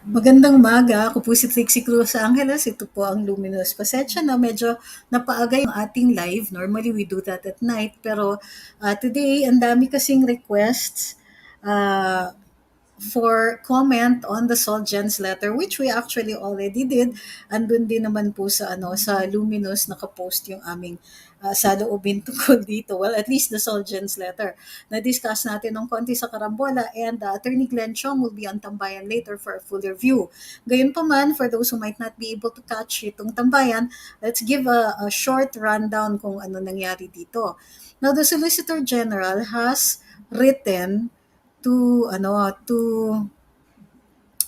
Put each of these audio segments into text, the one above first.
Magandang umaga. Ako po si Trixie Cruz-Angeles. Ito po ang Luminous. Pasensya na medyo napaaga yung ating live. Normally we do that at night. Pero today, ang dami kasing requests uh, for comment on the SolGen's letter, which we actually already did. Andun din naman po sa sa Luminous nakapost yung aming saloobin tungkol dito. Well, at least the SolGen's letter. Na-discuss natin ng konti sa karambola, and Attorney Glenn Chong will be on Tambayan later for a full review. Gayunpaman, for those who might not be able to catch itong Tambayan, let's give a short rundown kung ano nangyari dito. Now, the Solicitor General has written to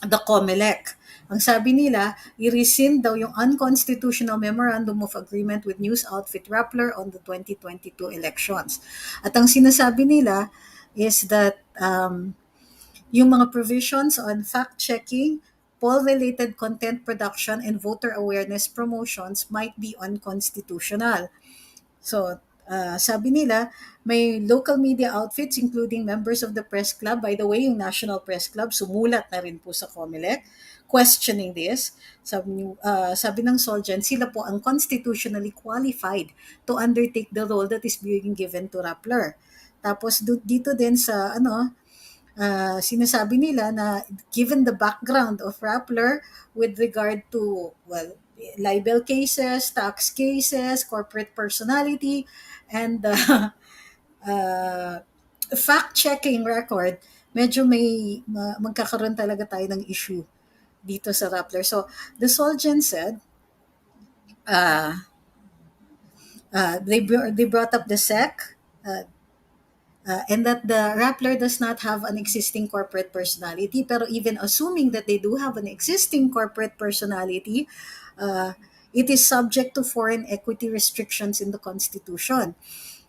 the COMELEC. Ang sabi nila, i-rescind daw yung unconstitutional memorandum of agreement with news outfit Rappler on the 2022 elections. At ang sinasabi nila is that yung mga provisions on fact-checking, poll-related content production, and voter awareness promotions might be unconstitutional. So, sabi nila, may local media outfits including members of the press club. By the way, yung National Press Club, sumulat na rin po sa COMELEC questioning this. Sabi ng Solgen, sila po ang constitutionally qualified to undertake the role that is being given to Rappler. Tapos dito din sa sinasabi nila na given the background of Rappler with regard to, well, libel cases, tax cases, corporate personality, and uh, fact-checking record, medyo magkakaroon talaga tayo ng issue dito sa Rappler. So, the Solgen said, uh, they brought up the SEC, and that the Rappler does not have an existing corporate personality. Pero even assuming that they do have an existing corporate personality, uh, it is subject to foreign equity restrictions in the Constitution.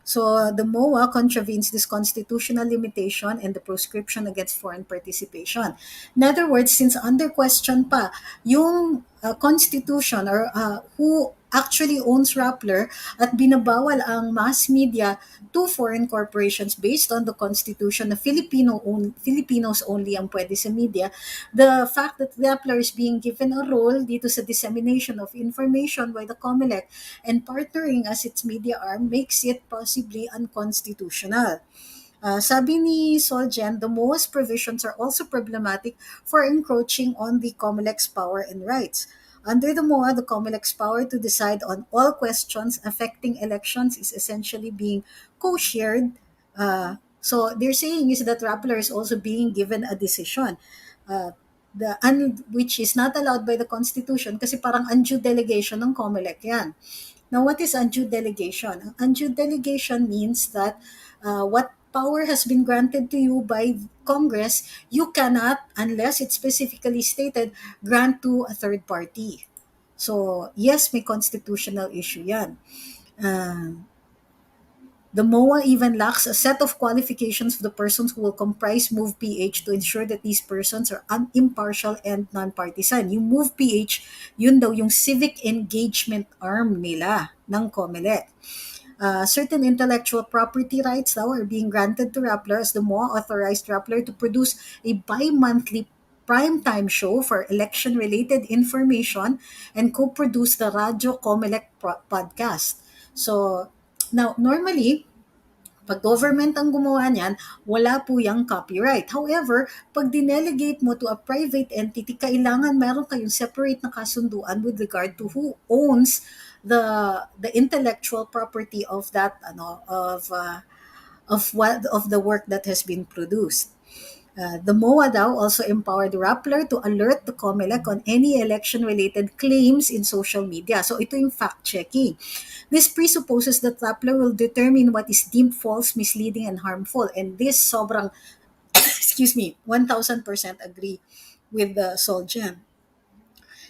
So the MOA contravenes this constitutional limitation and the proscription against foreign participation. In other words, since under question pa yung constitution, or who actually owns Rappler, at binabawal ang mass media to foreign corporations based on the constitution na Filipinos only ang pwede sa media, the fact that Rappler is being given a role dito sa dissemination of information by the COMELEC and partnering as its media arm makes it possibly unconstitutional. Sabi ni Solgen, the MOA's provisions are also problematic for encroaching on the COMELEC's power and rights. Under the MOA, the COMELEC's power to decide on all questions affecting elections is essentially being co-shared. So they're saying is that Rappler is also being given a decision. Which is not allowed by the Constitution kasi parang undue delegation ng COMELEC yan. Now, what is undue delegation? Undue delegation means that what power has been granted to you by Congress, you cannot, unless it's specifically stated, grant to a third party. So, yes, may constitutional issue yan. The MOA even lacks a set of qualifications for the persons who will comprise MOVE PH to ensure that these persons are impartial and non-partisan. Yung MOVE PH, yun daw yung civic engagement arm nila ng COMELEC. Certain intellectual property rights now are being granted to Rappler as the MOA authorized Rappler to produce a bi-monthly primetime show for election-related information and co-produce the Radio COMELEC podcast. So, now, normally, pag government ang gumawa niyan, wala po yung copyright. However, pag dinelegate mo to a private entity, kailangan meron kayong separate na kasunduan with regard to who owns the intellectual property of that of the work that has been produced. The MOA daw also empowered Rappler to alert the COMELEC on any election-related claims in social media. So ito yung fact-checking. This presupposes that Rappler will determine what is deemed false, misleading, and harmful. And this sobrang, excuse me, 1,000% agree with the SolGen.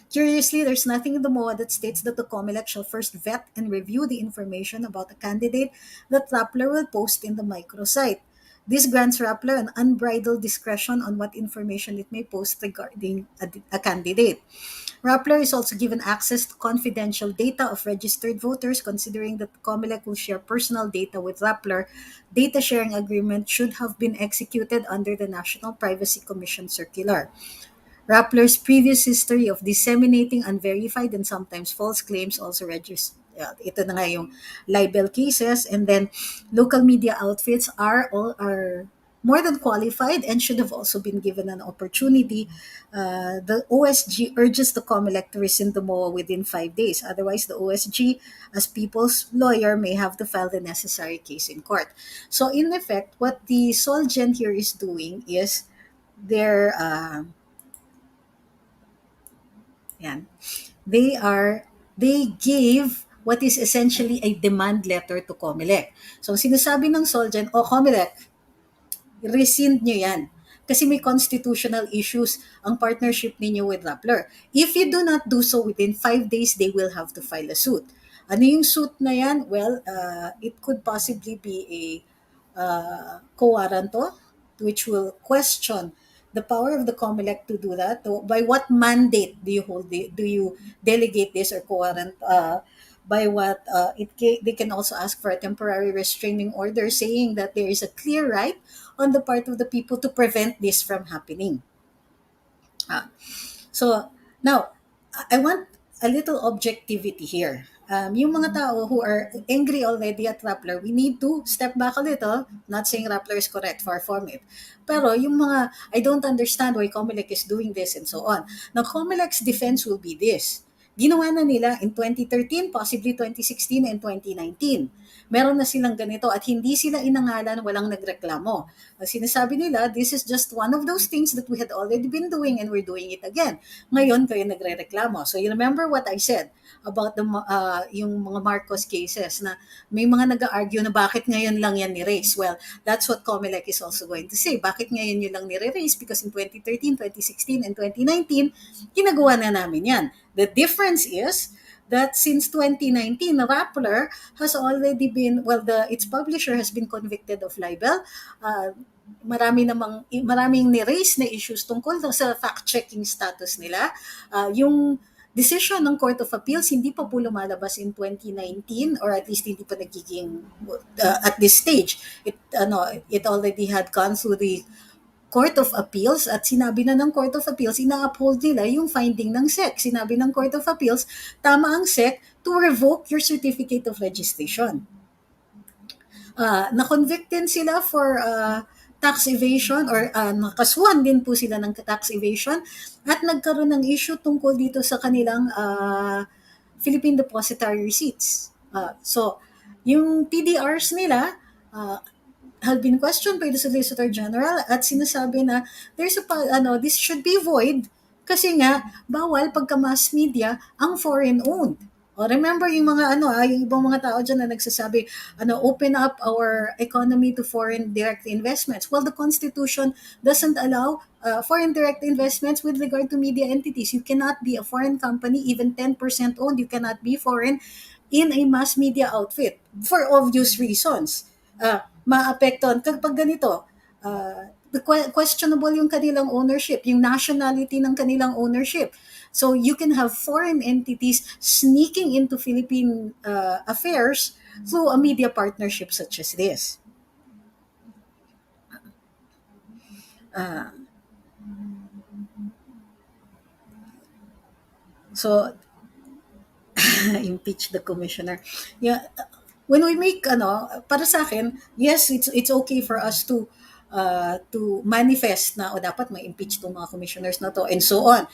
Curiously, there's nothing in the MOA that states that the COMELEC shall first vet and review the information about a candidate that Rappler will post in the microsite. This grants Rappler an unbridled discretion on what information it may post regarding a candidate. Rappler is also given access to confidential data of registered voters, considering that COMELEC will share personal data with Rappler. Data sharing agreement should have been executed under the National Privacy Commission Circular. Rappler's previous history of disseminating unverified and sometimes false claims also registers. Ito na nga yung libel cases, and then local media outfits are more than qualified and should have also been given an opportunity. The OSG urges the COMELEC to rescind the MOA within 5 days. Otherwise, the OSG, as people's lawyer, may have to file the necessary case in court. So, in effect, what the SolGen here is doing is they're yan, they gave what is essentially a demand letter to COMELEC. So, sinasabi ng SolGen, COMELEC, rescind nyo yan. Kasi may constitutional issues ang partnership ninyo with Rappler. If you do not do so within 5 days, they will have to file a suit. Ano yung suit na yan? Well, it could possibly be a co-warranto, which will question the power of the COMELEC to do that. So by what mandate do you do you delegate this or co-warrant? By what they can also ask for a temporary restraining order saying that there is a clear right on the part of the people to prevent this from happening. So now, I want a little objectivity here. Yung mga tao who are angry already at Rappler, we need to step back a little. Not saying Rappler is correct, far from it. Pero yung mga, I don't understand why COMELEC is doing this and so on. Now, COMELEC's defense will be this. Ginawa na nila in 2013, possibly 2016, and 2019. Meron na silang ganito at hindi sila inangalan, walang nagreklamo. Ang sinasabi nila, this is just one of those things that we had already been doing and we're doing it again. Ngayon, kayo nagre-reklamo. So you remember what I said about yung mga Marcos cases na may mga nag-argue na bakit ngayon lang yan ni-raise. Well, that's what COMELEC is also going to say. Bakit ngayon yun lang ni-raise? Because in 2013, 2016, and 2019, ginagawa na namin yan. The difference is that since 2019, Rappler has already been, well, its publisher has been convicted of libel. Maraming ni-raise na issues tungkol sa fact-checking status nila. Yung decision ng Court of Appeals hindi pa po lumalabas in 2019, or at least hindi pa nagiging at this stage. It already had gone through the Court of Appeals at sinabi na ng Court of Appeals, ina-uphold nila yung finding ng SEC. Sinabi ng Court of Appeals, tama ang SEC to revoke your certificate of registration. Na-convict din sila for tax evasion, or nakasuhan din po sila ng tax evasion, at nagkaroon ng issue tungkol dito sa kanilang Philippine Depositary Receipts. So, yung PDRs nila, have been questioned by the Solicitor General at sinasabi na this should be void kasi nga bawal pagka mass media ang foreign owned. Remember yung mga yung ibang mga tao dyan na nagsasabi open up our economy to foreign direct investments. Well, the Constitution doesn't allow foreign direct investments with regard to media entities. You cannot be a foreign company even 10% owned. You cannot be foreign in a mass media outfit for obvious reasons. Maapektuhan kapag ganito, questionable yung kanilang ownership, yung nationality ng kanilang ownership. So you can have foreign entities sneaking into Philippine affairs through a media partnership such as this. So impeach the commissioner. Yeah, when we make para sa akin, yes, it's okay for us to manifest na dapat ma-impeach tong mga commissioners na to and so on.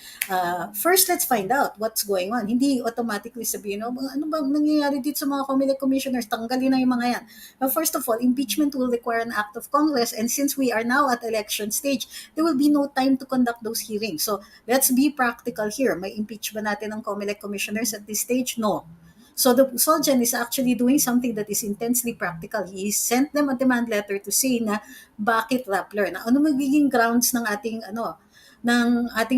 First, let's find out what's going on. Hindi automatically sabihin, ano ba nangyayari dito sa mga COMELEC commissioners? Tanggalin na yung mga yan. First of all, impeachment will require an act of Congress, and since we are now at election stage, there will be no time to conduct those hearings. So, let's be practical here. May impeach ba natin ang COMELEC commissioners at this stage? No. So the SolGen is actually doing something that is intensely practical. He sent them a demand letter to say na bakit Rappler, na ano magiging grounds ng ating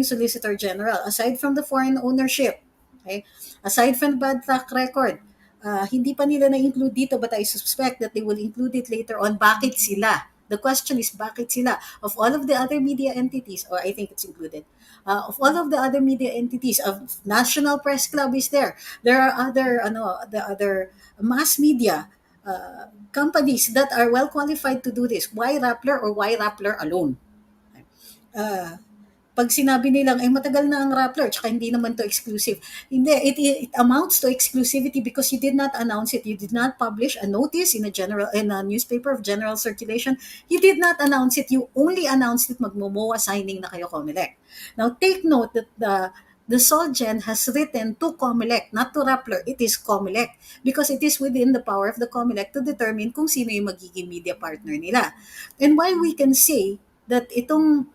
Solicitor General aside from the foreign ownership, okay? Aside from bad track record. Hindi pa nila na-include dito, but I suspect that they will include it later on. Bakit sila? The question is, bakit sila? Of all of the other media entities, or I think it's included, of all of the other media entities, of National Press Club is there. There are the other mass media companies that are well qualified to do this. Why Rappler, or why Rappler alone? pag sinabi nilang ay matagal na ang Rappler tsaka hindi naman to exclusive. Hindi, it amounts to exclusivity because you did not announce it. You did not publish a notice in a newspaper of general circulation. You did not announce it. You only announced it magmo-MOA signing na kayo, COMELEC. Now take note that the SolGen has written to COMELEC, not to Rappler. It is COMELEC because it is within the power of the COMELEC to determine kung sino yung magiging media partner nila. And while we can say that itong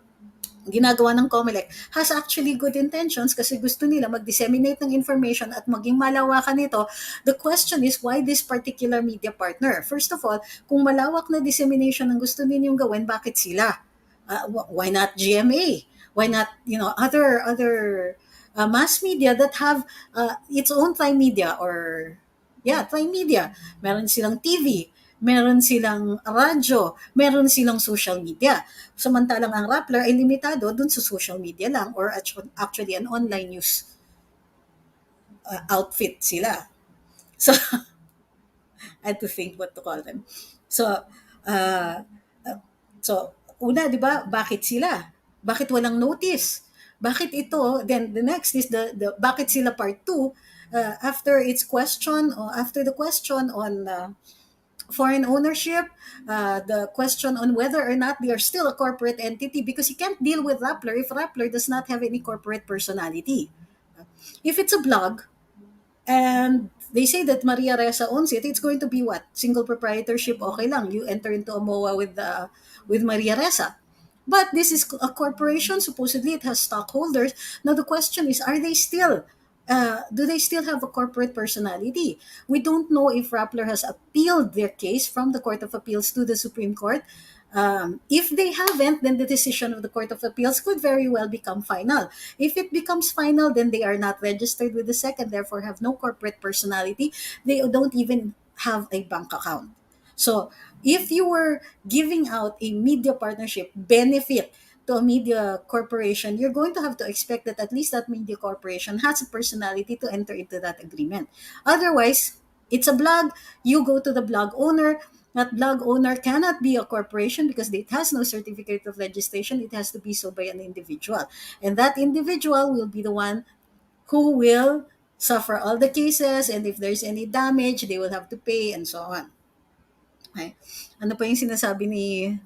ginagawa ng COMELEC has actually good intentions kasi gusto nila mag-disseminate ng information at maging malawakan ito. The question is why this particular media partner? First of all, kung malawak na dissemination ang gusto ninyong gawin, bakit sila? Why not GMA? Why not, other mass media that have its own Thai media or Thai media. Meron silang TV, meron silang radyo, meron silang social media. Samantalang ang Rappler ay limitado dun sa social media lang or actually an online news outfit sila. So, I had to think what to call them. So, uh, so una, di ba, bakit sila? Bakit walang notice? Bakit ito? Then the next is the bakit sila part 2 after its question or after the question on foreign ownership, the question on whether or not they are still a corporate entity because you can't deal with Rappler if Rappler does not have any corporate personality. If it's a blog and they say that Maria Ressa owns it, it's going to be what? Single proprietorship, okay lang. You enter into a MOA with Maria Ressa. But this is a corporation. Supposedly, it has stockholders. Now the question is, do they still have a corporate personality? We don't know if Rappler has appealed their case from the Court of Appeals to the Supreme Court. If they haven't, then the decision of the Court of Appeals could very well become final. If it becomes final, then they are not registered with the SEC and therefore have no corporate personality. They don't even have a bank account. So if you were giving out a media partnership benefit to a media corporation, you're going to have to expect that at least that media corporation has a personality to enter into that agreement. Otherwise, it's a blog. You go to the blog owner. That blog owner cannot be a corporation because it has no certificate of registration. It has to be so by an individual. And that individual will be the one who will suffer all the cases. And if there's any damage, they will have to pay and so on. Okay. Ano pa yung sinasabi ni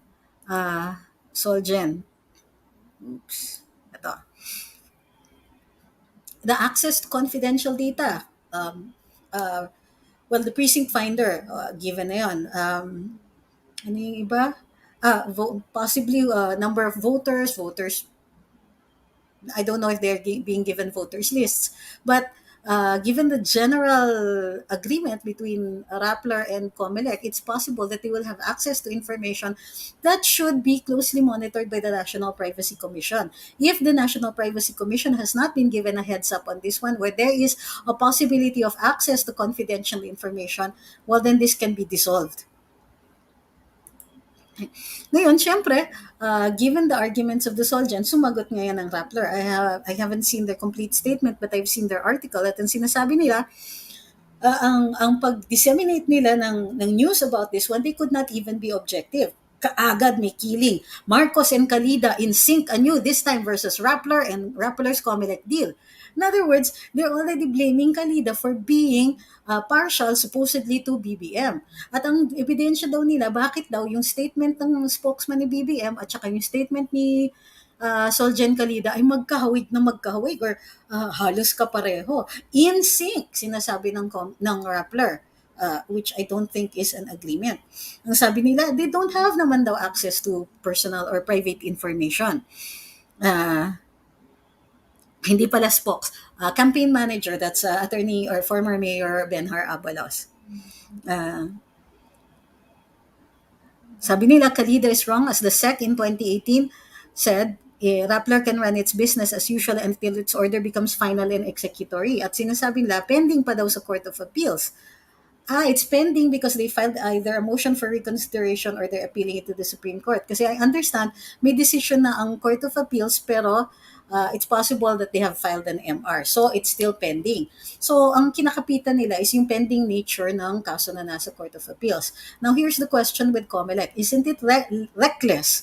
SolGen? Oops. Ito. The access to confidential data. Well, the precinct finder, given na yun. Ano yung iba? Possibly number of voters. I don't know if they're being given voters lists, but given the general agreement between Rappler and COMELEC, it's possible that they will have access to information that should be closely monitored by the National Privacy Commission. If the National Privacy Commission has not been given a heads up on this one, where there is a possibility of access to confidential information, well, then this can be dissolved. Ngayon, syempre, given the arguments of the SolGen, sumagot ngayon ang Rappler. I haven't seen their complete statement but I've seen their article at ang sinasabi nila, ang pag-disseminate nila ng news about this one, they could not even be objective. Kaagad may killing. Marcos and Calida in sync anew, this time versus Rappler and Rappler's COMELEC deal. In other words, they're already blaming Calida for being partial supposedly to BBM. At ang ebidensya daw nila, bakit daw yung statement ng spokesman ni BBM at saka yung statement ni SolGen Calida ay magkahawig or halos kapareho. In sync, sinasabi ng Rappler. Which I don't think is an agreement. Ang sabi nila, they don't have naman daw access to personal or private information. Hindi pala spokes. Campaign manager, that's attorney or former Mayor Benhar Abalos. Sabi nila, Calida is wrong as the SEC in 2018 said, Rappler can run its business as usual until its order becomes final and executory. At sinasabi nila, pending pa daw sa Court of Appeals. It's pending because they filed either a motion for reconsideration or they're appealing it to the Supreme Court. Kasi I understand, may decision na ang Court of Appeals pero it's possible that they have filed an MR. So, it's still pending. So, ang kinakapitan nila is yung pending nature ng kaso na nasa Court of Appeals. Now, here's the question with COMELEC. Isn't it reckless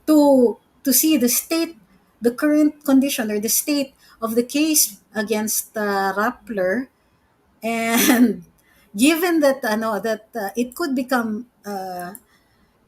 to see the state the current condition or the state of the case against Rappler, and given that it could become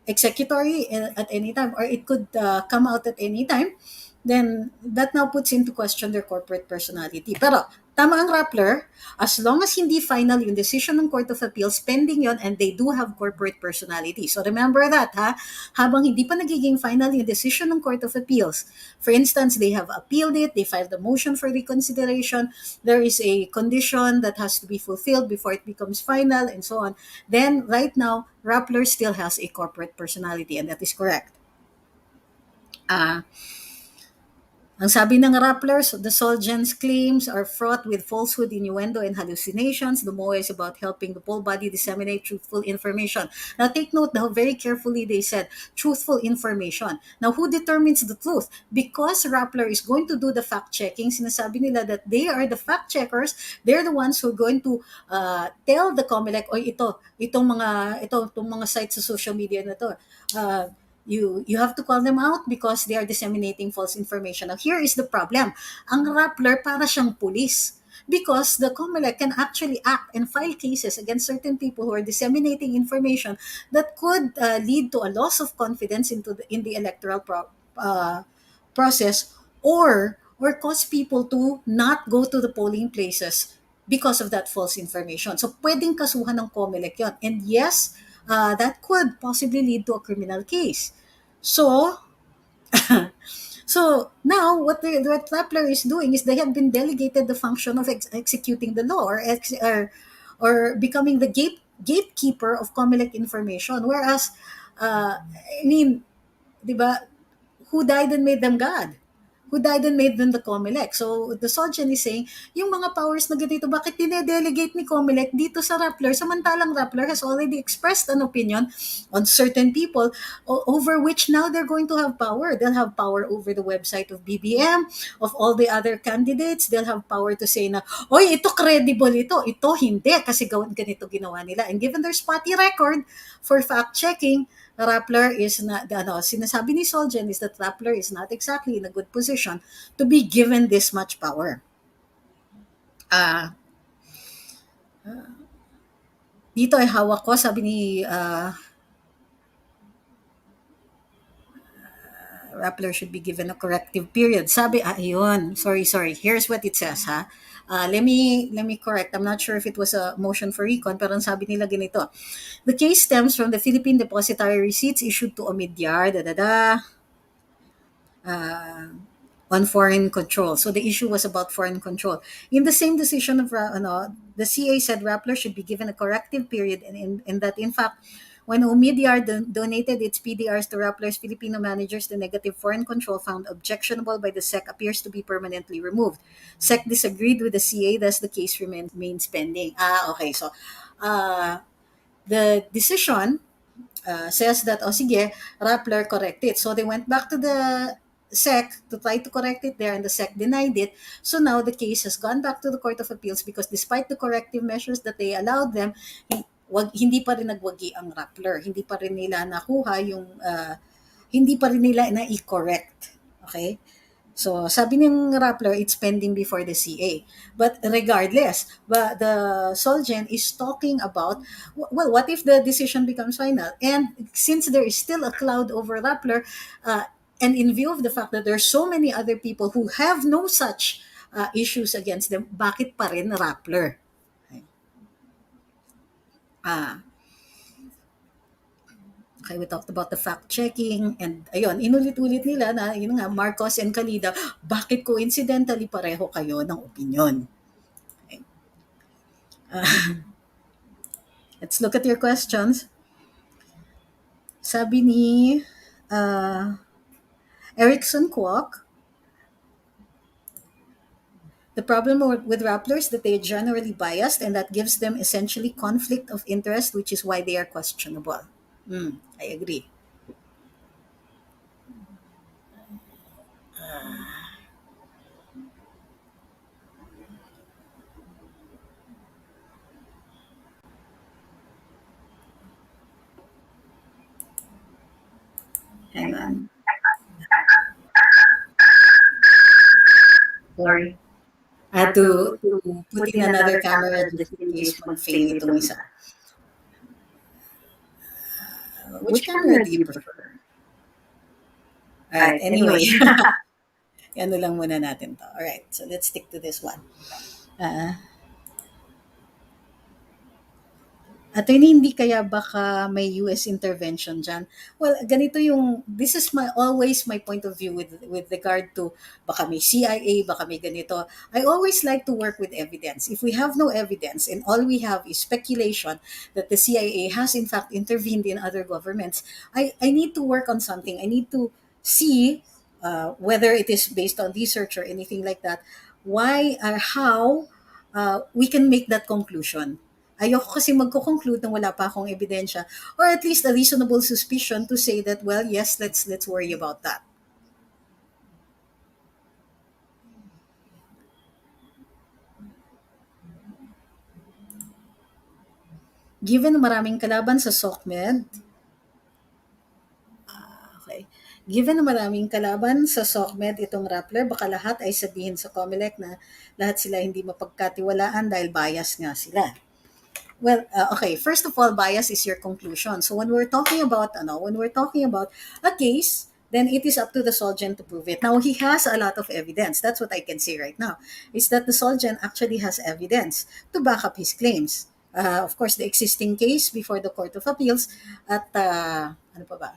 executory at any time, or it could come out at any time, then that now puts into question their corporate personality. Pero tama ang Rappler, as long as hindi final yung decision ng Court of Appeals, pending yon, and they do have corporate personality. So remember that, ha? Habang hindi pa nagiging final yung decision ng Court of Appeals, for instance, they have appealed it, they filed a motion for reconsideration, there is a condition that has to be fulfilled before it becomes final, and so on. Then right now, Rappler still has a corporate personality, and that is correct. Uh, Ang sabi ng Rappler, so the SolGen's claims are fraught with falsehood, innuendo, and hallucinations. The MOA is about helping the whole body disseminate truthful information. Now take note how very carefully they said truthful information. Now who determines the truth? Because Rappler is going to do the fact-checking, sinasabi nila that they are the fact-checkers, they're the ones who are going to tell the COMELEC, o itong mga sites sa social media na to, you have to call them out because they are disseminating false information. Now, here is the problem. Ang Rappler para siyang police, because the COMELEC can actually act and file cases against certain people who are disseminating information that could lead to a loss of confidence in the electoral process, or cause people to not go to the polling places because of that false information. So pwedeng kasuhan ng COMELEC yun. And yes, that could possibly lead to a criminal case. So, so now what Rappler is doing is they have been delegated the function of executing the law, or becoming the gatekeeper of COMELEC information. Whereas, I mean, di ba, who died and made them God? Who died and made them the COMELEC? So the SolGen is saying, yung mga powers na ganito, bakit dinedelegate ni COMELEC dito sa Rappler? Samantalang Rappler has already expressed an opinion on certain people over which now they're going to have power. They'll have power over the website of BBM, of all the other candidates. They'll have power to say na, oy, ito credible ito hindi, kasi ganito ginawa nila. And given their spotty record for fact-checking, Rappler is not, sinasabi ni SolGen is that Rappler is not exactly in a good position to be given this much power. Dito ay hawak ko, sabi ni Rappler should be given a corrective period. Sabi, ayun, sorry. Here's what it says, ha? Let me correct. I'm not sure if it was a motion for recon, pero ang sabi nila ganito. The case stems from the Philippine Depositary Receipts issued to Omidyar, on foreign control. So the issue was about foreign control. In the same decision of the CA said Rappler should be given a corrective period, and that in fact, when Omidyar donated its PDRs to Rappler's Filipino managers, the negative foreign control found objectionable by the SEC appears to be permanently removed. SEC disagreed with the CA, thus the case remains pending. Okay. So the decision says that, sige, Rappler correct it. So they went back to the SEC to try to correct it there, and the SEC denied it. So now the case has gone back to the Court of Appeals because despite the corrective measures that they allowed them, hindi pa rin nagwagi ang Rappler. Hindi pa rin nila nakuha yung, hindi pa rin nila na-i-correct. Okay? So, sabi ng Rappler, it's pending before the CA. But regardless, the SolGen is talking about, well, what if the decision becomes final? And since there is still a cloud over Rappler, and in view of the fact that there are so many other people who have no such issues against them, bakit pa rin Rappler? Okay, we talked about the fact-checking, and ayun, inulit-ulit nila na yun nga, Marcos and Calida, bakit coincidentally pareho kayo ng opinion? Okay. Let's look at your questions. Sabi ni Erickson Kwok, the problem with Rapplers is that they are generally biased, and that gives them essentially conflict of interest, which is why they are questionable. I agree. Hang on. Sorry. To put Put in in another another camera camera just just in in case case mag-fail mag-fail itong itong isa. isa. Which Which camera camera do do you you prefer? prefer? Alright, Alright, anyway. anyway. Ano lang muna natin to. Alright, so let's stick to this one. Uh, Attorney, hindi kaya baka may US intervention dyan? Well, ganito yung, this is my always my point of view with regard to baka may CIA, baka may ganito. I always like to work with evidence. If we have no evidence and all we have is speculation that the CIA has in fact intervened in other governments, I need to work on something. I need to see whether it is based on research or anything like that, why or how we can make that conclusion. Ayoko kasi magko-conclude nang wala pa akong ebidensya or at least a reasonable suspicion to say that, well, yes, let's worry about that. Given na maraming kalaban sa SOCMED, okay, given na maraming kalaban sa SOCMED itong Rappler, baka lahat ay sabihin sa COMELEC na lahat sila hindi mapagkatiwalaan dahil bias nga sila. Well, okay. First of all, bias is your conclusion. So when we're talking about a case, then it is up to the SolGen to prove it. Now he has a lot of evidence. That's what I can say right now. Is that the SolGen actually has evidence to back up his claims. Of course, the existing case before the Court of Appeals at ano pa ba?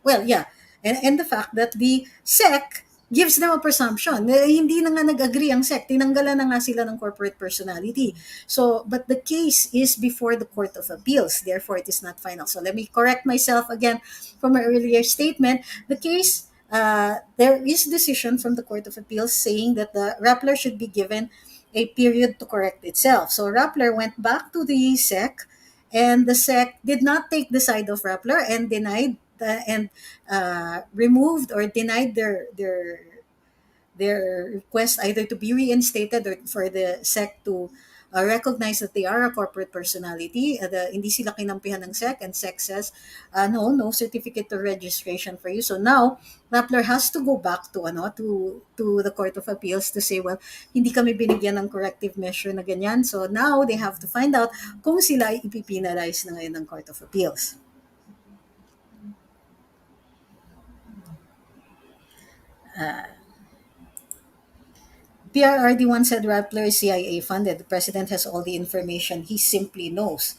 Well, yeah. And the fact that the SEC gives them a presumption. Hindi na nga nag-agree ang SEC. Tinanggalan na nga sila ng corporate personality. So, but the case is before the Court of Appeals. Therefore, it is not final. So, let me correct myself again from my earlier statement. The case, there is decision from the Court of Appeals saying that the Rappler should be given a period to correct itself. So, Rappler went back to the SEC and the SEC did not take the side of Rappler and denied and removed or denied their request either to be reinstated or for the SEC to recognize that they are a corporate personality. Hindi sila kinampihan ng SEC and SEC says, no certificate of registration for you. So now, Rappler has to go back to the Court of Appeals to say, well, hindi kami binigyan ng corrective measure na ganyan. So now they have to find out kung sila ay ipipinalize na ngayon ng Court of Appeals. PRRD1 said Rappler is CIA funded. The president has all the information. He simply knows.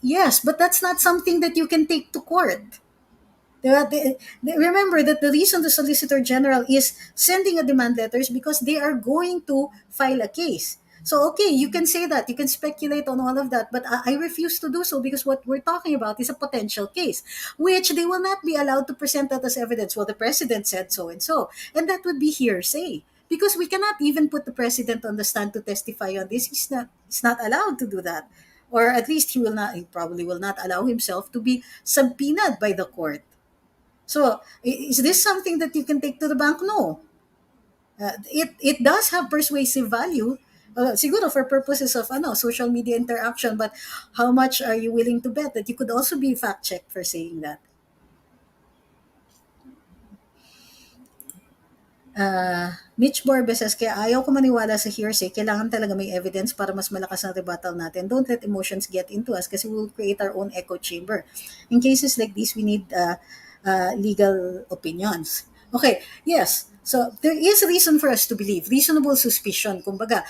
Yes, but that's not something that you can take to court. Remember that the reason the Solicitor General is sending a demand letter is because they are going to file a case. So, okay, you can say that. You can speculate on all of that. But I refuse to do so because what we're talking about is a potential case, which they will not be allowed to present that as evidence. Well, the president said so and so. And that would be hearsay. Because we cannot even put the president on the stand to testify on this. He's not allowed to do that. Or at least he probably will not allow himself to be subpoenaed by the court. So, is this something that you can take to the bank? No. It does have persuasive value. Siguro for purposes of social media interaction, but how much are you willing to bet that you could also be fact checked for saying that? Mitch Borbe says, kaya ayaw ko maniwala sa hearsay, kailangan talaga may evidence para mas malakas ang rebuttal natin. Don't let emotions get into us kasi we'll create our own echo chamber. In cases like this, we need legal opinions. Okay, yes. So there is reason for us to believe, reasonable suspicion. Kumbaga,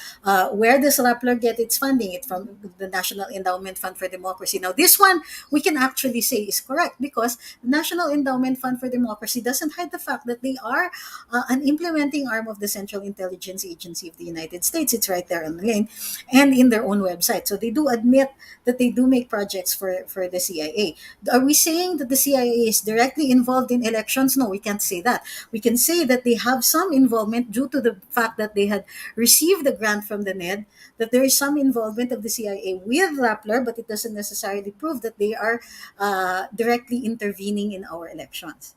where does Rappler get its funding? It's from the National Endowment Fund for Democracy. Now, this one we can actually say is correct because the National Endowment Fund for Democracy doesn't hide the fact that they are an implementing arm of the Central Intelligence Agency of the United States. It's right there on the link and in their own website. So they do admit that they do make projects for the CIA. Are we saying that the CIA is directly involved in elections? No, we can't say that. We can say that they have some involvement due to the fact that they had received a grant from the NED, that there is some involvement of the CIA with Rappler, but it doesn't necessarily prove that they are directly intervening in our elections.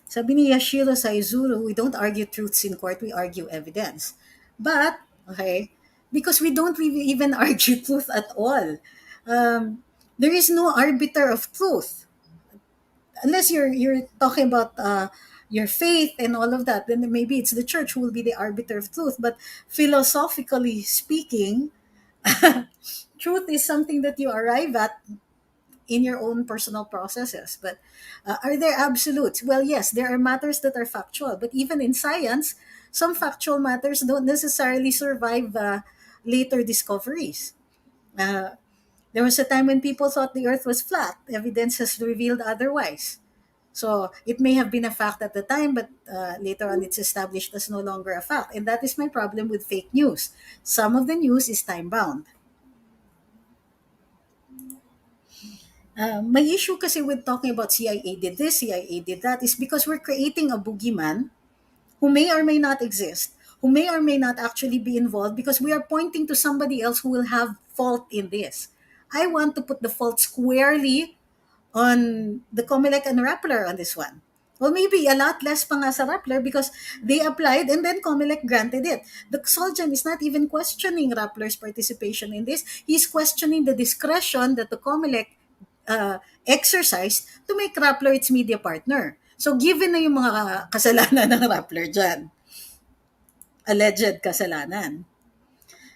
Sabi ni Yashiro Saizuru, we don't argue truths in court, we argue evidence. But, okay, because we don't really even argue truth at all. Um, There is no arbiter of truth unless you're talking about your faith and all of that. Then maybe it's the church who will be the arbiter of truth. But philosophically speaking, truth is something that you arrive at in your own personal processes. But are there absolutes? Well, yes, there are matters that are factual, but even in science, some factual matters don't necessarily survive later discoveries. uh, there was a time when people thought the earth was flat. Evidence has revealed otherwise. So it may have been a fact at the time, but later on it's established as no longer a fact. And that is my problem with fake news. Some of the news is time bound. My issue kasi with talking about CIA did this, CIA did that is because we're creating a boogeyman who may or may not exist, who may or may not actually be involved because we are pointing to somebody else who will have fault in this. I want to put the fault squarely on the COMELEC and Rappler on this one. Well, maybe a lot less pa nga sa Rappler because they applied and then COMELEC granted it. The SolGen is not even questioning Rappler's participation in this. He's questioning the discretion that the COMELEC exercised to make Rappler its media partner. So given na yung mga kasalanan ng Rappler dyan, alleged kasalanan,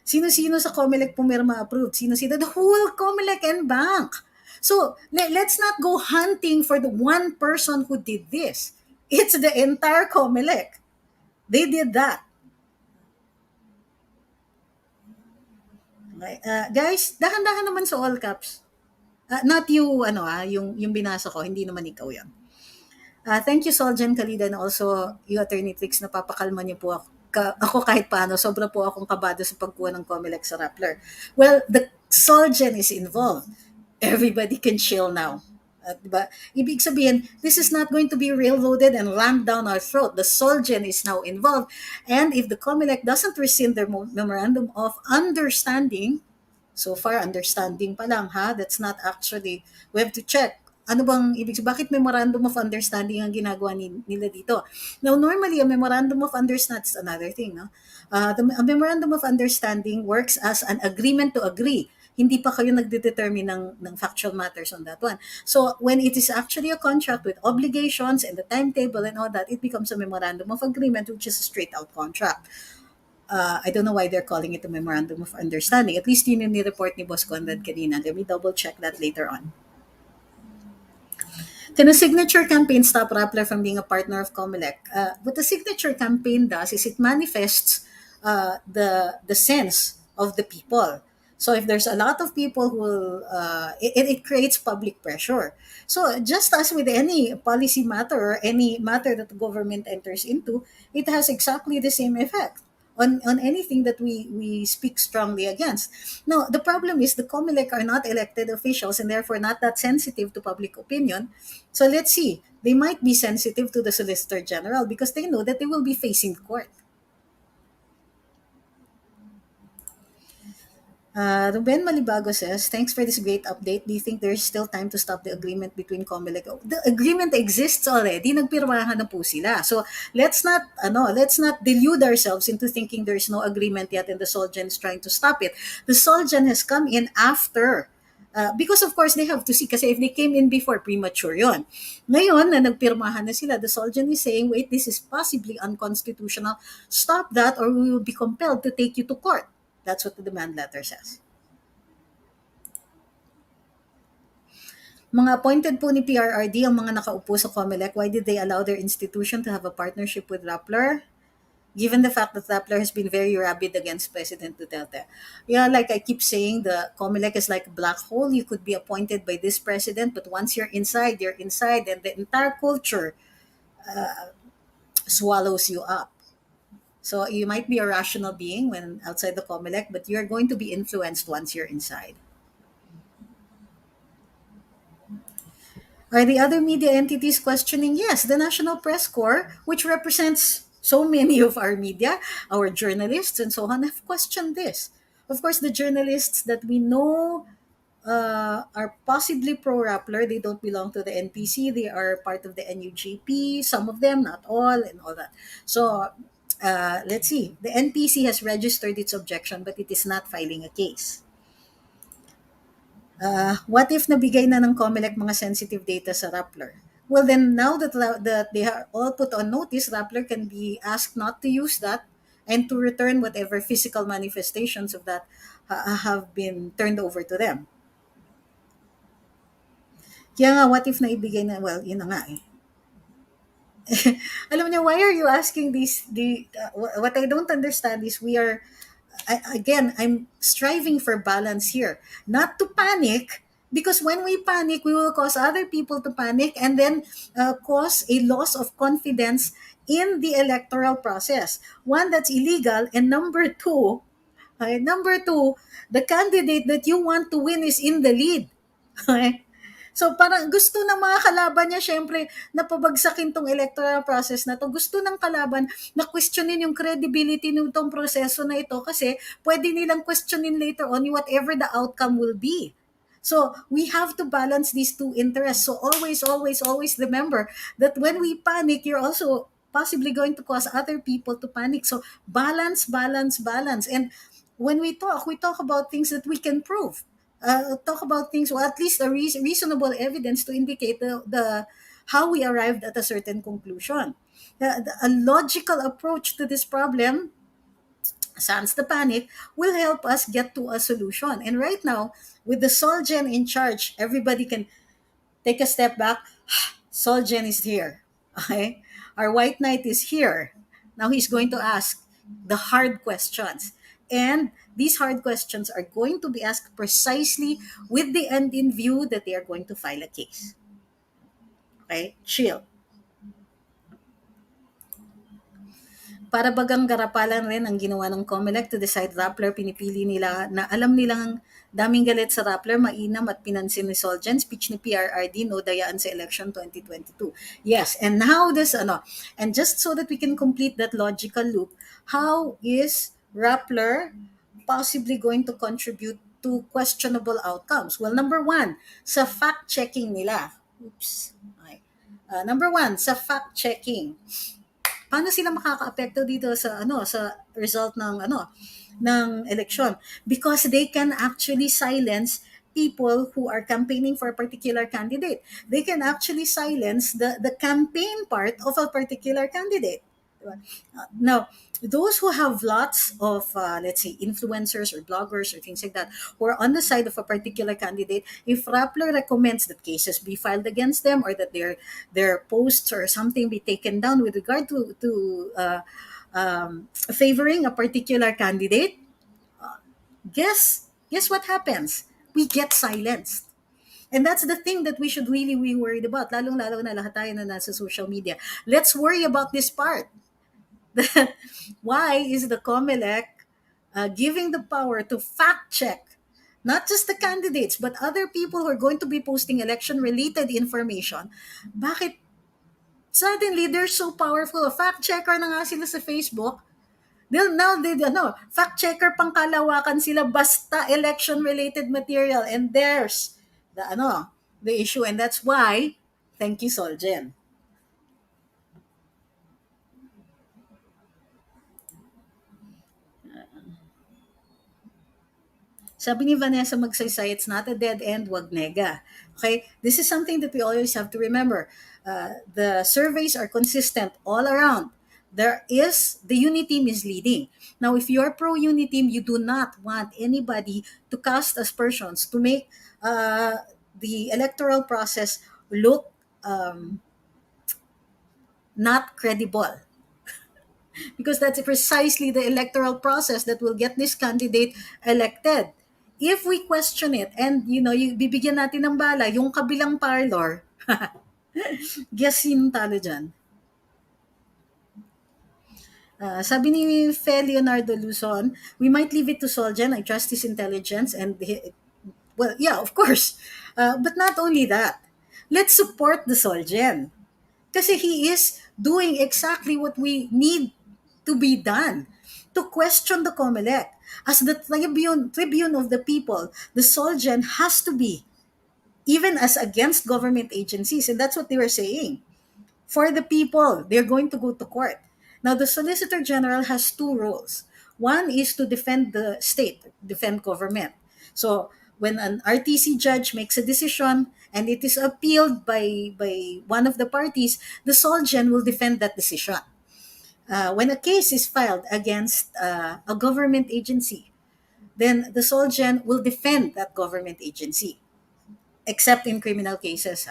sino-sino sa COMELEC pumirma approved? Sino-sino? The whole COMELEC and bank. So let's not go hunting for the one person who did this. It's the entire COMELEC. They did that. Okay. Guys, dahan-dahan naman sa all caps. Not you, yung binasa ko, hindi naman ikaw yan. Thank you, Solgen Kalida, and also you, Attorney Trix, napapakalma niyo po ako. Ako kahit paano, sobra po akong kabado sa pagkuha ng COMELEC sa Rappler. Well, the SolGen is involved. Everybody can chill now. Diba? Ibig sabihin, this is not going to be railroaded and rammed down our throat. The SolGen is now involved. And if the COMELEC doesn't rescind their memorandum of understanding, so far, understanding pa lang, ha? That's not actually, we have to check. Ano bang ibig sabihin? Bakit memorandum of understanding ang ginagawa nila dito? Now, normally, a memorandum of understanding is another thing. No? A memorandum of understanding works as an agreement to agree. Hindi pa kayo nagdedetermine ng factual matters on that one. So, when it is actually a contract with obligations and the timetable and all that, it becomes a memorandum of agreement, which is a straight-out contract. I don't know why they're calling it a memorandum of understanding. At least yun yung ni-report ni Boss Conrad kanina. Let me double check that later on. Can a signature campaign stop Rappler from being a partner of COMELEC? What the signature campaign does is it manifests the sense of the people. So if there's a lot of people who will, it creates public pressure. So just as with any policy matter or any matter that the government enters into, it has exactly the same effect on anything that we speak strongly against. Now, the problem is the COMELEC are not elected officials and therefore not that sensitive to public opinion. So let's see. They might be sensitive to the Solicitor General because they know that they will be facing court. Ruben Malibago says, thanks for this great update. Do you think there's still time to stop the agreement between COMELEC? The agreement exists already. Nagpirmahan na po sila. So let's not delude ourselves into thinking there's no agreement yet and the SolGen is trying to stop it. The SolGen has come in after. Because of course they have to see kasi if they came in before, premature yon. Ngayon na nagpirmahan na sila, the SolGen is saying, wait, this is possibly unconstitutional. Stop that or we will be compelled to take you to court. That's what the demand letter says. Mga appointed po ni PRRD ang mga nakaupo sa COMELEC. Why did they allow their institution to have a partnership with Rappler? Given the fact that Rappler has been very rabid against President Duterte. Yeah, like I keep saying, the COMELEC is like a black hole. You could be appointed by this president, but once you're inside, and the entire culture swallows you up. So you might be a rational being when outside the COMELEC, but you're going to be influenced once you're inside. Are the other media entities questioning? Yes, the National Press Corps, which represents so many of our media, our journalists and so on, have questioned this. Of course, the journalists that we know are possibly pro-Rappler. They don't belong to the NPC. They are part of the NUJP. Some of them, not all, and all that. So let's see. The NPC has registered its objection, but it is not filing a case. What if nabigay na ng COMELEC mga sensitive data sa Rappler? Well, then now that they are all put on notice, Rappler can be asked not to use that and to return whatever physical manifestations of that have been turned over to them. Kaya nga, what if naibigay na, well, yun na nga eh. Alam niyo, why are you asking what I don't understand is again, I'm striving for balance here, not to panic, because when we panic, we will cause other people to panic and then cause a loss of confidence in the electoral process. One, that's illegal, and number two, the candidate that you want to win is in the lead. Okay? So parang gusto ng mga kalaban niya syempre na pabagsakin tong electoral process na to. Gusto ng kalaban na questionin yung credibility nitong proseso na ito kasi pwede nilang questionin later on whatever the outcome will be. So we have to balance these two interests. So always, always, always remember that when we panic, you're also possibly going to cause other people to panic. So balance, balance, balance. And when we talk about things that we can prove. Talk about things, or at least a reasonable evidence to indicate the how we arrived at a certain conclusion. A logical approach to this problem, sans the panic, will help us get to a solution. And right now, with the SolGen in charge, everybody can take a step back. SolGen is here. Okay? Our white knight is here. Now he's going to ask the hard questions. And these hard questions are going to be asked precisely with the end in view that they are going to file a case. Okay? Chill. Para bagang garapalan rin ang ginawa ng COMELEC to decide Rappler, pinipili nila na alam nilang daming galit sa Rappler, mainam at pinansin ni SolGen, speech ni PRRD, no dayaan sa election 2022. Yes, and now and just so that we can complete that logical loop, how is Rappler possibly going to contribute to questionable outcomes? Well, number one, sa fact-checking nila. Oops. Okay. Number one, sa fact-checking, paano sila makakaapekto dito sa result ng eleksyon, because they can actually silence people who are campaigning for a particular candidate. They can actually silence the campaign part of a particular candidate. Diba? Now, those who have lots of, let's say, influencers or bloggers or things like that, who are on the side of a particular candidate, if Rappler recommends that cases be filed against them or that their posts or something be taken down with regard to favoring a particular candidate, guess what happens? We get silenced. And that's the thing that we should really be worried about. Lalong-lalo na lahat tayo na nasa social media. Let's worry about this part. Why is the COMELEC giving the power to fact check not just the candidates but other people who are going to be posting election related information? Bakit suddenly they're so powerful? A fact checker na nga sila sa Facebook. Fact checker pang kalawakan sila basta election related material, and there's the issue, and that's why thank you, SolGen. Sabi ni Vanessa Magsaysay, it's not a dead end, wag nega. Okay? This is something that we always have to remember. The surveys are consistent all around. The Uniteam is leading. Now, if you're pro-Uniteam, you do not want anybody to cast aspersions, to make the electoral process look not credible, because that's precisely the electoral process that will get this candidate elected. If we question it and you bibigyan natin ng bala yung kabilang parlor, guess sinong talo dyan? Sabi ni Fe Leonardo Luzon, we might leave it to SolGen. I trust his intelligence well, yeah, of course. But not only that, let's support the SolGen. Kasi he is doing exactly what we need to be done, to question the COMELEC. As the tribune of the people, the SolGen has to be, even as against government agencies. And that's what they were saying. For the people, they're going to go to court. Now, the Solicitor General has two roles. One is to defend the state, defend government. So, When an RTC judge makes a decision and it is appealed by one of the parties, the SolGen will defend that decision. When a case is filed against a government agency, then the SolGen will defend that government agency, except in criminal cases,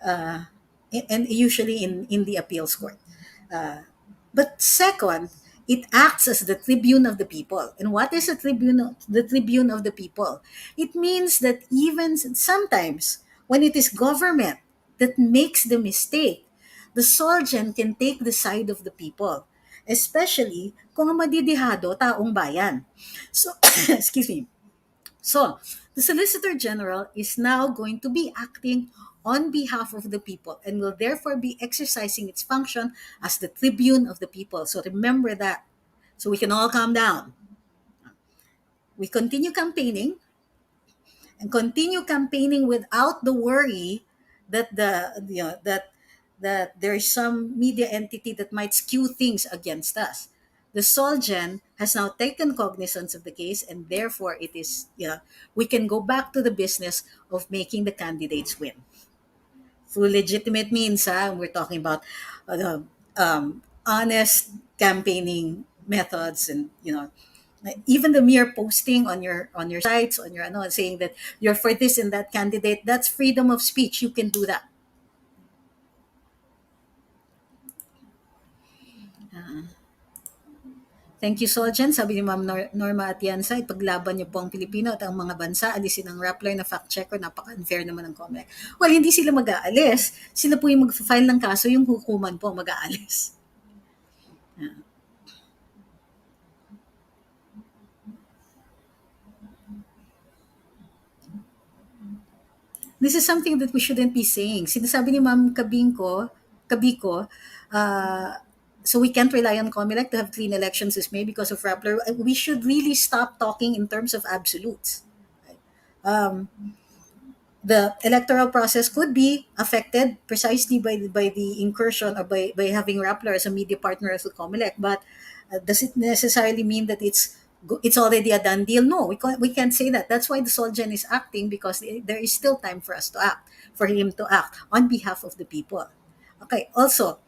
and usually in the appeals court. Uh, but second, it acts as the tribune of the people. And what is a tribune? The tribune of the people. It means that even sometimes when it is government that makes the mistake, the SolGen can take the side of the people, especially kung ang madidihado taong bayan. So, excuse me. So, the Solicitor General is now going to be acting on behalf of the people and will therefore be exercising its function as the tribune of the people. So, remember that. So, we can all calm down. We continue campaigning and continue campaigning without the worry that that there is some media entity that might skew things against us. The Solgen has now taken cognizance of the case, and therefore it is we can go back to the business of making the candidates win through legitimate means. We're talking about honest campaigning methods, and even the mere posting on your sites, on your saying that you're for this and that candidate, that's freedom of speech. You can do that. Thank you, Solgen. Sabi ni Ma'am Norma Atienza, ipaglaban niyo po ang Pilipino at ang mga bansa. Alisin ang Rappler na fact-checker. Napaka-unfair naman ng COMELEC. Well, hindi sila mag-aalis. Sila po yung mag-file ng kaso, yung hukuman po mag-aalis. This is something that we shouldn't be saying. Sinasabi ni Ma'am Kabiko, so we can't rely on COMELEC to have clean elections this May because of Rappler. We should really stop talking in terms of absolutes. Um, the electoral process could be affected precisely by the incursion, or by having Rappler as a media partner of the COMELEC. But does it necessarily mean that it's already a done deal? No, we can't say that. That's why the SolGen is acting, because there is still time for us to act, for him to act on behalf of the people. Okay. Also,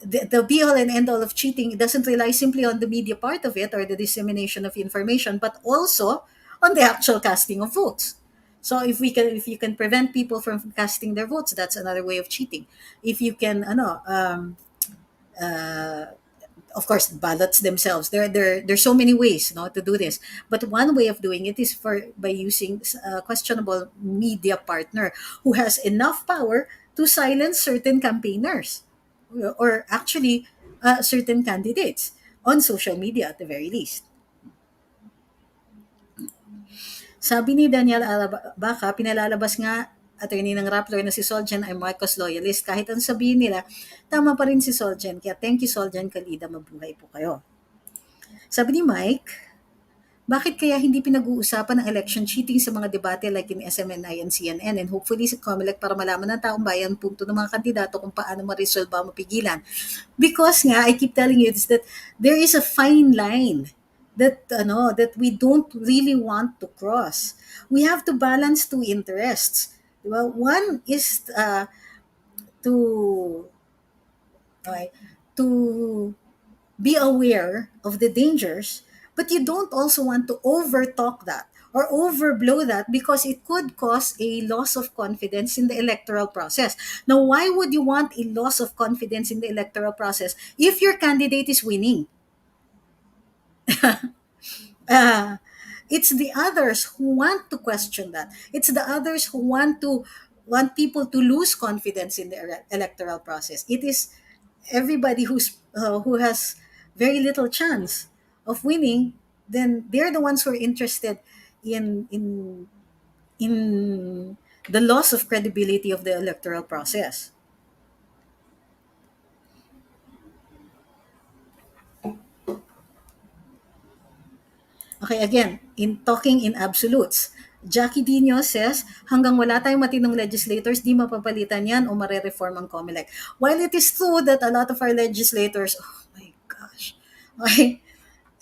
the be all and end all of cheating doesn't rely simply on the media part of it or the dissemination of information, but also on the actual casting of votes. So if you can prevent people from casting their votes, that's another way of cheating. If you can, uh, of course, ballots themselves. There's so many ways, to do this. But one way of doing it is by using a questionable media partner who has enough power to silence certain campaigners, or actually certain candidates on social media at the very least. Sabi ni Daniel Alabaca, pinalalabas nga attorney ng Rappler na si Solgen ay Marcos loyalist. Kahit ang sabihin nila, tama pa rin si Solgen. Kaya thank you, Solgen Kalida, mabuhay po kayo. Sabi ni Mike, bakit kaya hindi pinag-uusapan ng election cheating sa mga debate like in SMNI and CNN, and hopefully sa COMELEC para malaman ng taong bayan punto ng mga kandidato kung paano ma-resolve ba mapigilan? Because nga, I keep telling you is that there is a fine line that we don't really want to cross. We have to balance two interests. Diba? One is to okay, to be aware of the dangers, but you don't also want to overtalk that or overblow that, because it could cause a loss of confidence in the electoral process. Now, why would you want a loss of confidence in the electoral process if your candidate is winning? uh, it's the others who want to question that. It's the others who want people to lose confidence in the electoral process. It is everybody who has very little chance of winning. Then they're the ones who are interested in the loss of credibility of the electoral process. Okay, again, in talking in absolutes, Jackie Dino says, hanggang wala tayong matinong legislators, di mapapalitan yan o marereform ang COMELEC. While it is true that a lot of our legislators, oh my gosh, okay,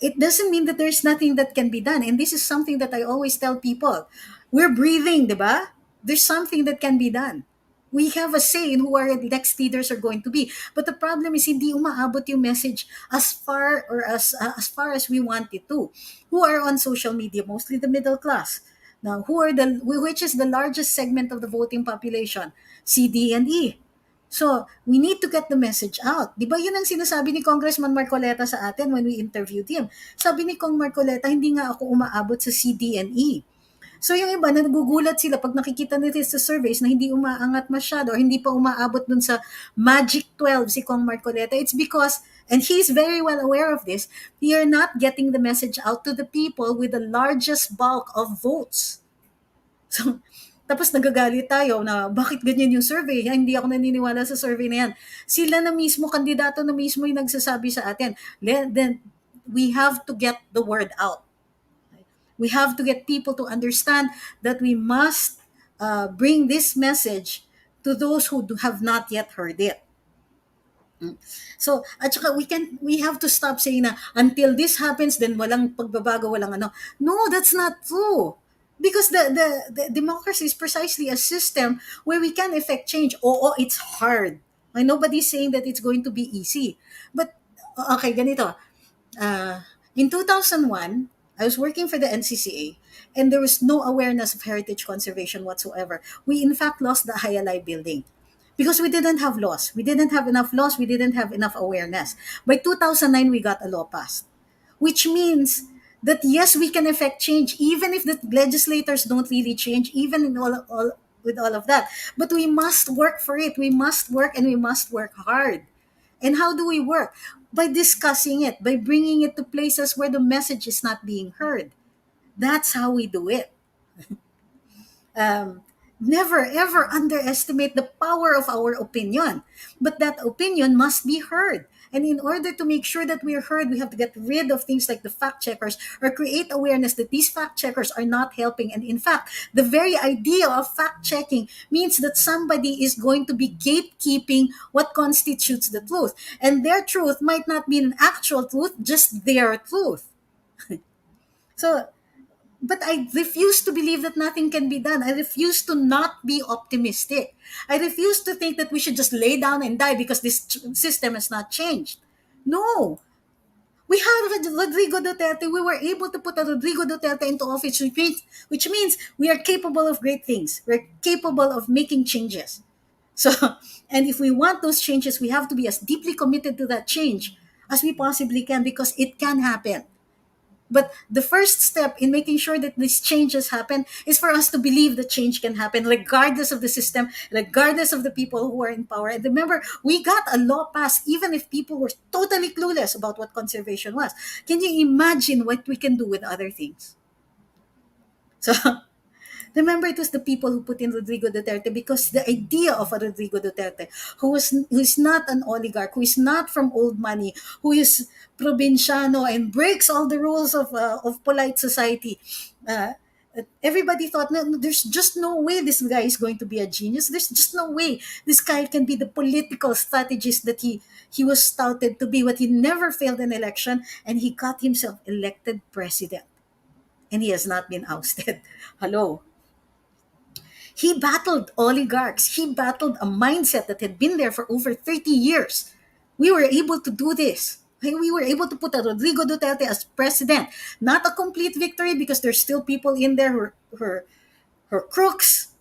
it doesn't mean that there's nothing that can be done. And this is something that I always tell people. We're breathing, di ba? There's something that can be done. We have a say in who our next leaders are going to be. But the problem is hindi umaabot yung message as far or as far as we want it to. Who are on social media? Mostly the middle class. Now, which is the largest segment of the voting population? C, D, and E. So, we need to get the message out. Di ba yun ang sinasabi ni Congressman Marcoleta sa atin when we interviewed him? Sabi ni Kong Marcoleta, hindi nga ako umaabot sa C, D, and E. So yung iba, nagugulat sila pag nakikita nila sa surveys na hindi umaangat masyado or hindi pa umaabot dun sa Magic 12 si Kong Marcoleta. It's because, and he's very well aware of this, you're not getting the message out to the people with the largest bulk of votes. So, tapos nagagalit tayo na bakit ganyan yung survey? Hindi ako naniniwala sa survey na yan. Sila na mismo, kandidato na mismo yung nagsasabi sa atin. Then we have to get the word out. We have to get people to understand that we must bring this message to those who have not yet heard it. So, at saka we have to stop saying na until this happens, then walang pagbabago, walang ano. No, that's not true. Because the democracy is precisely a system where we can effect change. Oo, it's hard. And nobody's saying that it's going to be easy. But, okay, ganito. In 2001, I was working for the NCCA, and there was no awareness of heritage conservation whatsoever. We, in fact, lost the Hayalay building because we didn't have laws. We didn't have enough laws. We didn't have enough awareness. By 2009, we got a law passed, which means that yes, we can effect change, even if the legislators don't really change, even in with all of that. But we must work for it. We must work, and we must work hard. And how do we work? By discussing it, by bringing it to places where the message is not being heard. That's how we do it. Never ever underestimate the power of our opinion. But that opinion must be heard. And in order to make sure that we're heard, we have to get rid of things like the fact checkers or create awareness that these fact checkers are not helping. And in fact, the very idea of fact checking means that somebody is going to be gatekeeping what constitutes the truth. And their truth might not be an actual truth, just their truth. So, but I refuse to believe that nothing can be done. I refuse to not be optimistic. I refuse to think that we should just lay down and die because this system has not changed. No. We had Rodrigo Duterte. We were able to put a Rodrigo Duterte into office, which means we are capable of great things. We're capable of making changes. So, and if we want those changes, we have to be as deeply committed to that change as we possibly can because it can happen. But the first step in making sure that these changes happen is for us to believe that change can happen regardless of the system, regardless of the people who are in power. And remember, we got a law passed even if people were totally clueless about what conservation was. Can you imagine what we can do with other things? So, remember, it was the people who put in Rodrigo Duterte because the idea of a Rodrigo Duterte who is not an oligarch, who is not from old money, who is provinciano and breaks all the rules of polite society. Uh, Everybody thought, no, there's just no way this guy is going to be a genius. There's just no way this guy can be the political strategist that he was touted to be. But he never failed an election, and he got himself elected president. And he has not been ousted. Hello. He battled oligarchs. He battled a mindset that had been there for over 30 years. We were able to do this. We were able to put a Rodrigo Duterte as president. Not a complete victory because there's still people in there who are crooks.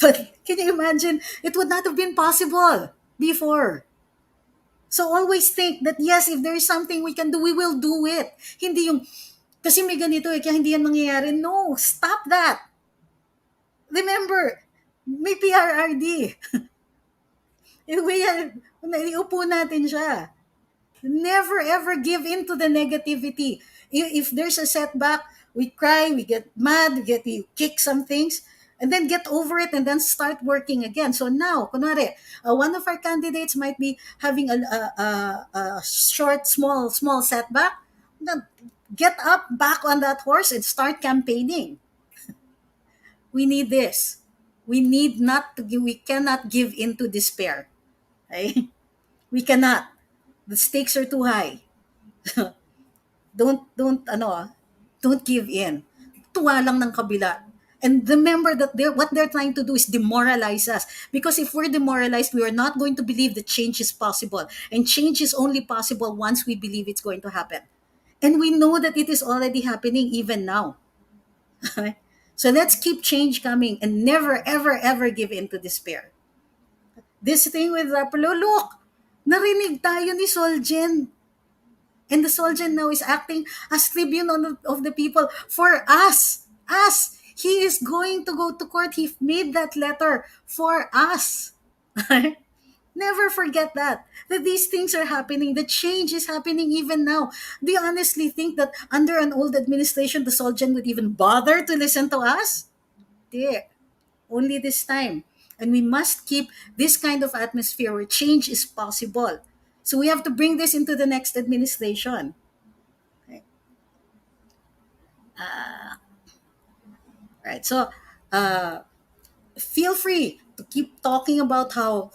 But can you imagine? It would not have been possible before. So always think that yes, if there is something we can do, we will do it. Hindi yung, kasi may ganito kaya hindi yan mangyayari. No, stop that. Remember, may PRRD. Iupo natin siya. Never ever give in to the negativity. If there's a setback, we cry, we get mad, we kick some things, and then get over it and then start working again. So now, kunwari, one of our candidates might be having a short, small setback. Then get up, back on that horse, and start campaigning. We need this. We cannot give in to despair. Okay? We cannot. The stakes are too high. Don't give in. Tuwa lang ng kabila. And remember that what they're trying to do is demoralize us. Because if we're demoralized, we are not going to believe that change is possible. And change is only possible once we believe it's going to happen. And we know that it is already happening even now. So let's keep change coming and never, ever, ever give in to despair. This thing with Rapolo, look, narinig tayo ni SolGen. And the SolGen now is acting as tribune of the people for us. Us. He is going to go to court. He made that letter for us. Never forget that these things are happening. The change is happening even now. Do you honestly think that under an old administration, the SolGen would even bother to listen to us? There. Only this time. And we must keep this kind of atmosphere where change is possible. So we have to bring this into the next administration. Okay. Right. So feel free to keep talking about how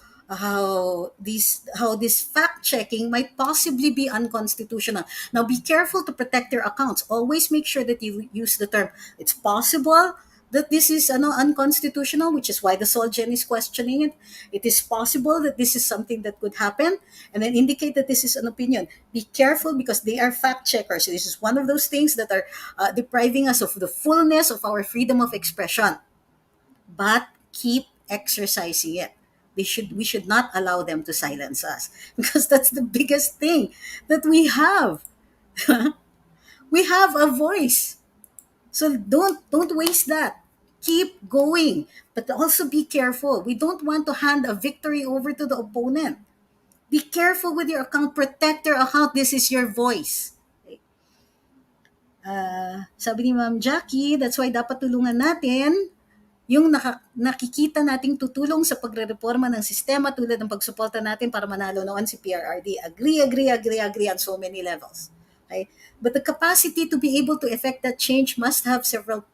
this fact checking might possibly be unconstitutional. Now be careful to protect your accounts. Always make sure that you use the term it's possible that this is unconstitutional, which is why the SolGen is questioning it. It is possible that this is something that could happen, and then indicate that this is an opinion. Be careful because they are fact checkers. This is one of those things that are depriving us of the fullness of our freedom of expression, but keep exercising it. We should not allow them to silence us because that's the biggest thing that we have. We have a voice. So don't waste that. Keep going, but also be careful. We don't want to hand a victory over to the opponent. Be careful with your account. Protect your account. This is your voice. Sabi ni Ma'am Jackie, that's why dapat tulungan natin yung nakikita nating tutulong sa pagre-reforma ng sistema tulad ng pagsuporta natin para manalo noon si PRRD. Agree on so many levels. Okay? But the capacity to be able to effect that change must have several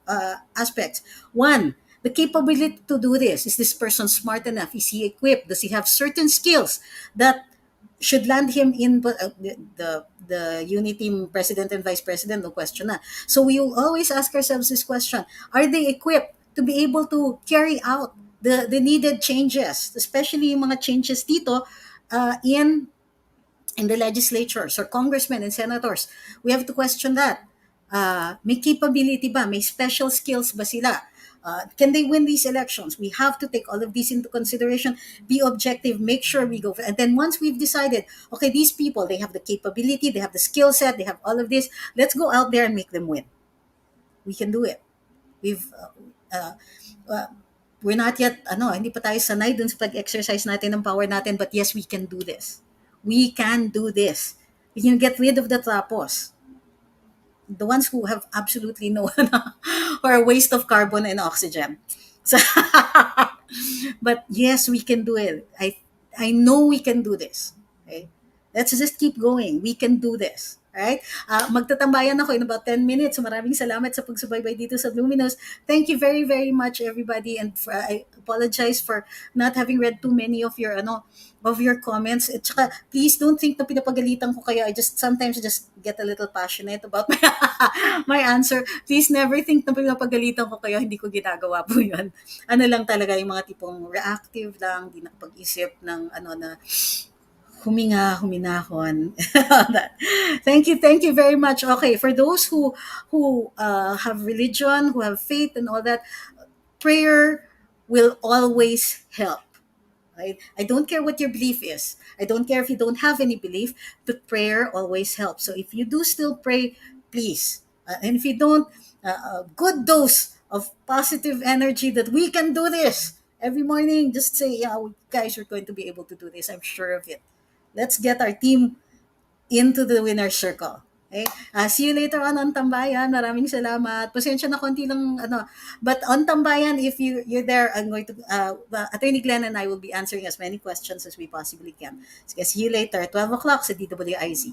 aspects. One, the capability to do this. Is this person smart enough? Is he equipped? Does he have certain skills that should land him in the unit team president and vice president? No question na. So we will always ask ourselves this question: are they equipped to be able to carry out the needed changes, especially yung mga changes dito in the legislatures or congressmen and senators? We have to question that. May capability ba? May special skills ba sila? Can they win these elections? We have to take all of these into consideration, be objective, make sure we go. And then once we've decided, okay, these people, they have the capability, they have the skill set, they have all of this, let's go out there and make them win. We can do it. We're not yet, hindi pa tayo sanay dun sa pag-exercise natin ng power natin, but yes, we can do this. We can do this. We can get rid of the trapos. The ones who have absolutely no or a waste of carbon and oxygen. So, but yes, we can do it. I know we can do this. Okay? Let's just keep going. We can do this. Alright? Magtatambayan ako in about 10 minutes. So maraming salamat sa pagsubaybay dito sa Luminous. Thank you very, very much, everybody. And I apologize for not having read too many of your comments. At saka, please don't think na pinapagalitan ko kayo. I sometimes get a little passionate about my answer. Please never think na pinapagalitan ko kayo. Hindi ko ginagawa po yun. Ano lang talaga yung mga tipong reactive lang, di nakapag-isip ng na huminahon. Thank you very much. Okay, for those who have religion, who have faith and all that, prayer will always help. Right? I don't care what your belief is. I don't care if you don't have any belief, but prayer always helps. So if you do still pray, please. And if you don't, a good dose of positive energy that we can do this every morning. Just say, yeah, guys, we're going to be able to do this. I'm sure of it. Let's get our team into the winner's circle. Okay? See you later on Tambayan. Maraming salamat. Pasensya na konti lang, But on Tambayan, if you're there, I'm going to, Attorney Glenn and I will be answering as many questions as we possibly can. So, see you later, 12 o'clock sa DWIZ.